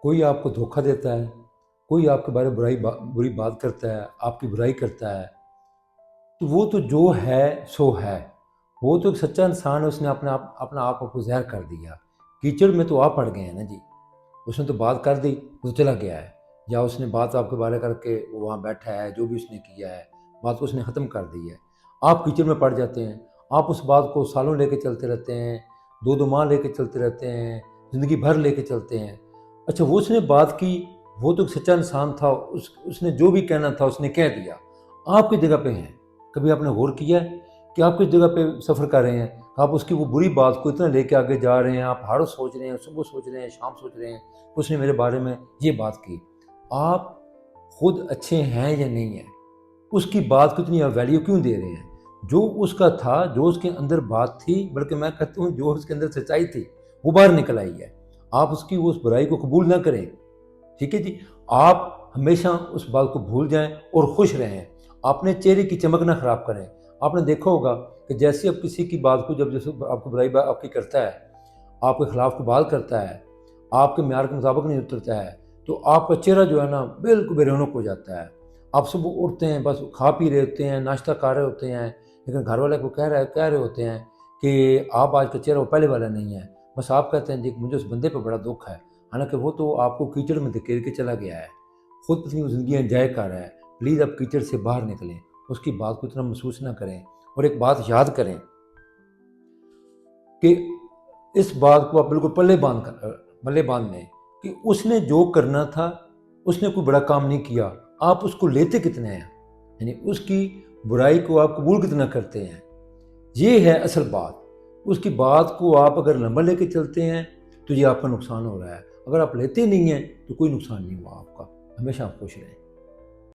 کوئی آپ کو دھوکہ دیتا ہے، کوئی آپ کے بارے میں بری بات کرتا ہے، آپ کی برائی کرتا ہے، تو وہ تو جو ہے سو ہے، وہ تو ایک سچا انسان ہے، اس نے اپنا آپ کو زہر کر دیا۔ کیچڑ میں تو آپ پڑ گئے ہیں نا جی، اس نے تو بات کر دی، وہ تو چلا گیا ہے، یا اس نے بات آپ کے بارے کر کے وہاں بیٹھا ہے، جو بھی اس نے کیا ہے بات کو اس نے ختم کر دی ہے، آپ کیچڑ میں پڑ جاتے ہیں، آپ اس بات کو سالوں لے کے چلتے رہتے ہیں، 2 ماہ لے کے چلتے رہتے ہیں، زندگی بھر لے کے چلتے ہیں۔ اچھا وہ اس نے بات کی، وہ تو ایک سچا انسان تھا، اس نے جو بھی کہنا تھا اس نے کہہ دیا، آپ کی جگہ پہ ہیں، کبھی آپ نے غور کیا ہے کہ آپ کس جگہ پہ سفر کر رہے ہیں؟ آپ اس کی وہ بری بات کو اتنا لے کے آگے جا رہے ہیں، آپ ہر سوچ رہے ہیں، صبح سوچ رہے ہیں، شام سوچ رہے ہیں اس نے میرے بارے میں یہ بات کی۔ آپ خود اچھے ہیں یا نہیں ہیں؟ اس کی بات کو اتنی ویلیو کیوں دے رہے ہیں؟ جو اس کا تھا، جو اس کے اندر بات تھی، بلکہ میں کہتا ہوں جو اس کے اندر سچائی تھی وہ باہر نکل آئی ہے، آپ اس کی اس برائی کو قبول نہ کریں، ٹھیک ہے جی؟ آپ ہمیشہ اس بات کو بھول جائیں اور خوش رہیں، اپنے چہرے کی چمک نہ خراب کریں۔ آپ نے دیکھا ہوگا کہ جیسے اب کسی کی بات کو جیسے آپ کو برائی آپ کی کرتا ہے، آپ کے خلاف کو بات کرتا ہے، آپ کے معیار کے مطابق نہیں اترتا ہے، تو آپ کا چہرہ جو ہے نا بالکل بے رونق ہو جاتا ہے۔ آپ صبح اٹھتے ہیں، بس کھا پی رہے ہوتے ہیں، ناشتہ کر رہے ہوتے ہیں، لیکن گھر والے کو کہہ رہے ہوتے ہیں کہ آپ آج کا چہرہ وہ پہلے والا نہیں ہے، بس آپ کہتے ہیں جی مجھے اس بندے پہ بڑا دکھ ہے، حالانکہ وہ تو آپ کو کیچڑ میں دھکیل کے چلا گیا ہے، خود اپنی زندگی انجوائے کر رہا ہے۔ پلیز آپ کیچڑ سے باہر نکلیں، اس کی بات کو اتنا محسوس نہ کریں، اور ایک بات یاد کریں کہ اس بات کو آپ بالکل پلے باندھ لیں کہ اس نے جو کرنا تھا، اس نے کوئی بڑا کام نہیں کیا، آپ اس کو لیتے کتنے ہیں، یعنی اس کی برائی کو آپ قبول کتنا کرتے ہیں، یہ ہے اصل بات۔ اس کی بات کو آپ اگر لمبا لے کے چلتے ہیں تو یہ آپ کا نقصان ہو رہا ہے، اگر آپ لیتے نہیں ہیں تو کوئی نقصان نہیں ہوا آپ کا۔ ہمیشہ آپ خوش رہیں۔